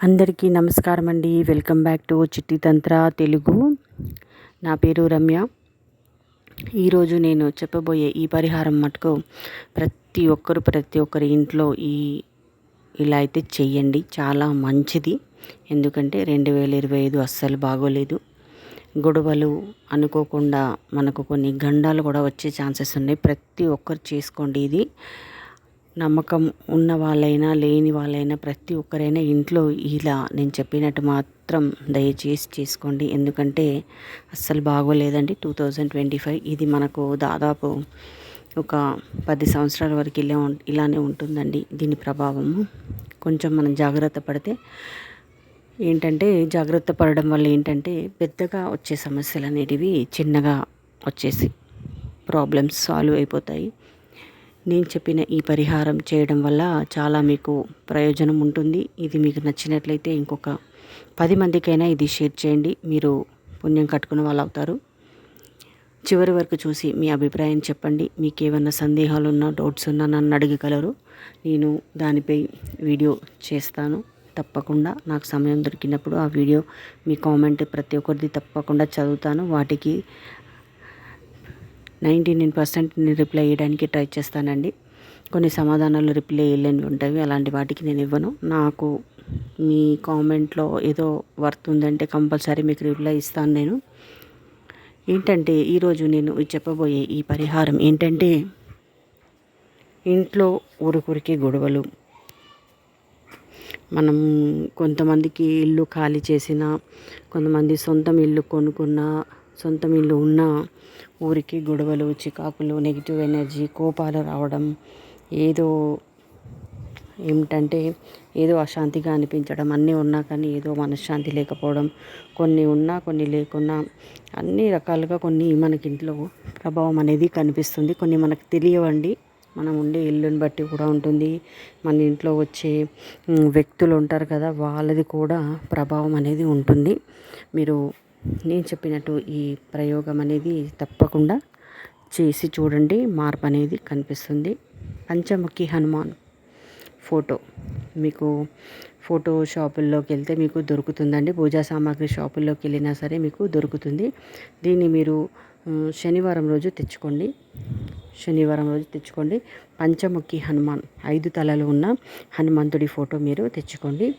అందరికీ నమస్కారం అండి. వెల్కమ్ బ్యాక్ టు చిట్టి తంత్ర తెలుగు. నా పేరు రమ్య. ఈరోజు నేను చెప్పబోయే ఈ పరిహారం మటుకు ప్రతి ఒక్కరి ఇంట్లో ఇలా అయితే చెయ్యండి. చాలా మంచిది. ఎందుకంటే 2025 అస్సలు బాగోలేదు. గొడవలు అనుకోకుండా మనకు కొన్ని గండాలు కూడా వచ్చే ఛాన్సెస్ ఉన్నాయి. ప్రతి ఒక్కరు చేసుకోండి. ఇది నమ్మకం ఉన్న వాళ్ళైనా లేని వాళ్ళైనా ప్రతి ఒక్కరైనా ఇంట్లో ఇలా నేను చెప్పినట్టు మాత్రం దయచేసి చేసుకోండి. ఎందుకంటే అస్సలు బాగోలేదండి 2025. ఇది మనకు దాదాపు ఒక 10 సంవత్సరాల వరకు ఇలానే ఉంటుందండి దీని ప్రభావము. కొంచెం మనం జాగ్రత్త పడితే జాగ్రత్త పడడం వల్ల పెద్దగా వచ్చే సమస్యలు అనేటివి చిన్నగా వచ్చేసి ప్రాబ్లమ్స్ సాల్వ్ అయిపోతాయి. నేను చెప్పిన ఈ పరిహారం చేయడం వల్ల చాలా మీకు ప్రయోజనం ఉంటుంది. ఇది మీకు నచ్చినట్లయితే ఇంకొక 10 మందికైనా ఇది షేర్ చేయండి. మీరు పుణ్యం కట్టుకున్న వాళ్ళు అవుతారు. చివరి వరకు చూసి మీ అభిప్రాయం చెప్పండి. మీకు ఏమైనా సందేహాలు ఉన్నా, డౌట్స్ ఉన్నా నన్ను అడగగలరు. నేను దానిపై వీడియో చేస్తాను. తప్పకుండా నాకు సమయం దొరికినప్పుడు ఆ వీడియో మీ కామెంట్ ప్రతి ఒక్కరిది తప్పకుండా చదువుతాను. వాటికి 99% నేను రిప్లై ఇవ్వడానికి ట్రై చేస్తానండి. కొన్ని సమాధానాలు రిప్లై ఇవ్వలేనివి ఉంటాయి. అలాంటి వాటికి నేను ఇవ్వను. నాకు మీ కామెంట్లో ఏదో వర్త్ ఉందంటే కంపల్సరీ మీకు రిప్లై ఇస్తాను నేను. ఈరోజు నేను చెప్పబోయే ఈ పరిహారం ఇంట్లో ఊరికే గొడవలు. మనం కొంతమందికి ఇల్లు ఖాళీ చేసినా, కొంతమంది సొంతం ఇల్లు కొనుక్కున్నా, సొంతం ఇల్లు ఉన్నా ఊరికి గొడవలు, చికాకులు, నెగిటివ్ ఎనర్జీ, కోపాలు రావడం, ఏదో అశాంతిగా అనిపించడం, అన్నీ ఉన్నా కానీ ఏదో మనశ్శాంతి లేకపోవడం, కొన్ని ఉన్నా కొన్ని లేకున్నా అన్ని రకాలుగా కొన్ని మనకింట్లో ప్రభావం అనేది కనిపిస్తుంది. కొన్ని మనకు తెలియవండి. మనం ఉండే ఇల్లుని బట్టి కూడా ఉంటుంది. మన ఇంట్లో వచ్చే వ్యక్తులు ఉంటారు కదా, వాళ్ళది కూడా ప్రభావం అనేది ఉంటుంది. నేను చెప్పినట్టు ఈ ప్రయోగం అనేది తప్పకుండా చేసి చూడండి. మార్పు అనేది కనిపిస్తుంది. పంచముఖి హనుమాన్ ఫోటో మీకు ఫోటో షాపుల్లోకి వెళ్తే మీకు దొరుకుతుందండి. పూజా సామాగ్రి షాపుల్లోకి వెళ్ళినా సరే మీకు దొరుకుతుంది. దీన్ని మీరు శనివారం రోజు తెచ్చుకోండి. పంచముఖి హనుమాన్ 5 తలలు ఉన్న హనుమంతుడి ఫోటో మీరు తెచ్చుకోండి.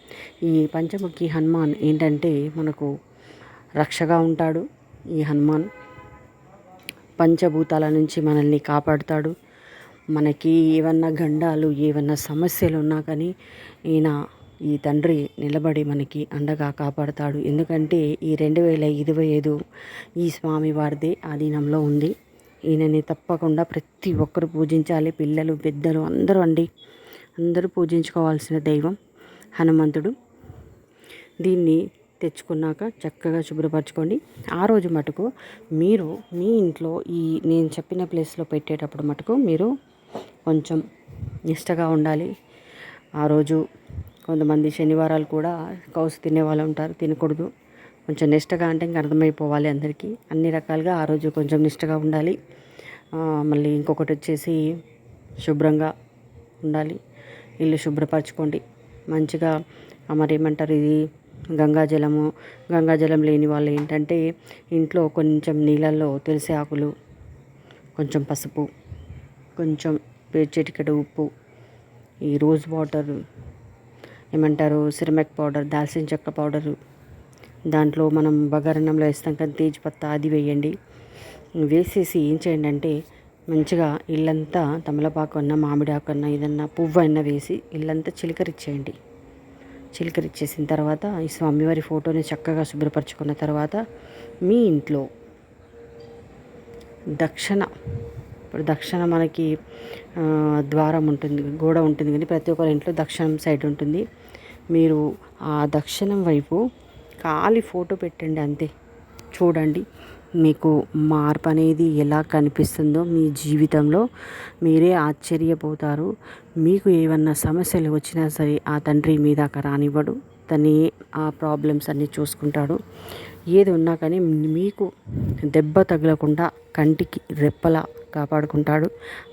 ఈ పంచముఖి హనుమాన్ మనకు రక్షగా ఉంటాడు. ఈ హనుమాన్ పంచభూతాల నుంచి మనల్ని కాపాడుతాడు. మనకి ఏమన్నా గండాలు, ఏమన్నా సమస్యలు ఉన్నా కానీ ఈ తండ్రి నిలబడి మనకి అండగా కాపాడుతాడు. ఎందుకంటే ఈ 2025 ఈ స్వామి వారిదే ఆధీనంలో ఉంది. ఈయనని తప్పకుండా ప్రతి ఒక్కరు పూజించాలి. పిల్లలు, పెద్దలు అందరూ పూజించుకోవాల్సిన దైవం హనుమంతుడు. దీన్ని తెచ్చుకున్నాక చక్కగా శుభ్రపరచుకోండి. ఆ రోజు మటుకు మీరు మీ ఇంట్లో నేను చెప్పిన ప్లేస్లో పెట్టేటప్పుడు మటుకు మీరు కొంచెం నిష్టగా ఉండాలి. ఆ రోజు కొంతమంది శనివారాలు కూడా కౌసు తినే వాళ్ళు ఉంటారు, తినకూడదు. కొంచెం నిష్టగా ఇంకా అర్థమైపోవాలి అందరికీ. అన్ని రకాలుగా ఆ రోజు కొంచెం నిష్టగా ఉండాలి. మళ్ళీ ఇంకొకటి వచ్చేసి శుభ్రంగా ఉండాలి. ఇల్లు శుభ్రపరచుకోండి మంచిగా. మరేమంటారు, ఇది గంగాజలం లేని వాళ్ళు ఇంట్లో కొంచెం నీళ్ళల్లో తులసి ఆకులు, కొంచెం పసుపు, కొంచెం చిటికెడు ఉప్పు, ఈ రోజ్ వాటర్, సిరమిక్ పౌడర్, దాల్చిన చెక్క పౌడరు, దాంట్లో మనం బగారన్నంలో వేస్తాం కదా తేజ్పత్తా, అది వేయండి. వేసేసి ఏం చేయండి మంచిగా ఇల్లంతా తమలపాకు అన్న, మామిడి ఆకు అన్న, ఏదన్నా పువ్వు అన్న వేసి ఇల్లంతా చిలకరిచ్చేసిన తర్వాత ఈ స్వామివారి ఫోటోని చక్కగా శుభ్రపరచుకున్న తర్వాత మీ ఇంట్లో దక్షిణ మనకి ద్వారం ఉంటుంది, గోడ ఉంటుంది కానీ ప్రతి ఒక్కరి ఇంట్లో దక్షిణం సైడ్ ఉంటుంది. మీరు ఆ దక్షిణం వైపు ఖాళీ ఫోటో పెట్టండి. అంతే. చూడండి మీకు మార్పు అనేది ఎలా కనిపిస్తుందో మీ జీవితంలో మీరే ఆశ్చర్యపోతారు. మీకు ఏమన్నా సమస్యలు వచ్చినా సరే ఆ తండ్రి మీ దాకా రానివ్వడు. తనే ఆ ప్రాబ్లమ్స్ అన్నీ చూసుకుంటాడు. ఏది ఉన్నా కానీ మీకు దెబ్బ తగలకుండా కంటికి రెప్పలా కాపాడుకుంటాడు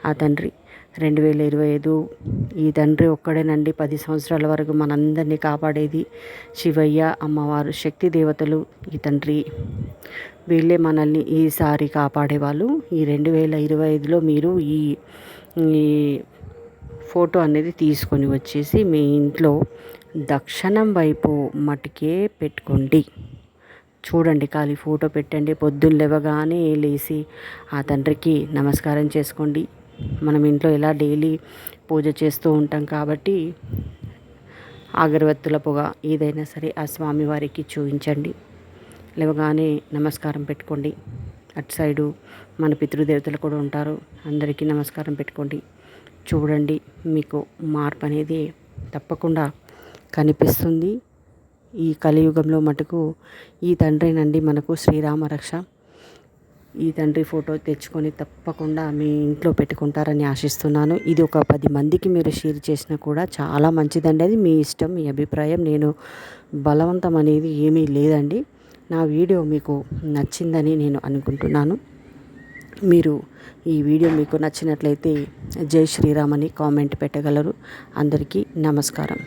ఆ తండ్రి. 2025 ఈ తండ్రి ఒక్కడేనండి 10 సంవత్సరాల వరకు మనందరినీ కాపాడేది. శివయ్య, అమ్మవారు, శక్తి దేవతలు, ఈ తండ్రి వీళ్ళే మనల్ని ఈసారి కాపాడేవాళ్ళు. ఈ 2025లో మీరు ఈ ఈ ఫోటో అనేది తీసుకొని వచ్చేసి మీ ఇంట్లో దక్షిణం వైపు మటుకే పెట్టుకోండి. చూడండి, ఖాళీ ఫోటో పెట్టండి. పొద్దున్న లేవగానే లేచి ఆ తండ్రికి నమస్కారం చేసుకోండి. మనం ఇంట్లో ఎలా డైలీ పూజ చేస్తూ ఉంటాం కాబట్టి అగరవత్తుల పొగ ఏదైనా సరే ఆ స్వామివారికి చూపించండి. లేవగానే నమస్కారం పెట్టుకోండి. అటు సైడు మన పితృదేవతలు కూడా ఉంటారు, అందరికీ నమస్కారం పెట్టుకోండి. చూడండి, మీకు మార్పు అనేది తప్పకుండా కనిపిస్తుంది. ఈ కలియుగంలో మటుకు ఈ తండ్రినండి మనకు శ్రీరామ రక్ష. ఈ తండ్రి ఫోటో తెచ్చుకొని తప్పకుండా మీ ఇంట్లో పెట్టుకుంటారని ఆశిస్తున్నాను. ఇది ఒక 10 మందికి మీరు షేర్ చేసినా కూడా చాలా మంచిదండి. అది మీ ఇష్టం, మీ అభిప్రాయం. నేను బలవంతం అనేది ఏమీ లేదండి. నా వీడియో మీకు నచ్చిందని నేను అనుకుంటున్నాను. మీరు ఈ వీడియో మీకు నచ్చినట్లయితే జై శ్రీరామ్ అని కామెంట్ పెట్టగలరు. అందరికీ నమస్కారం.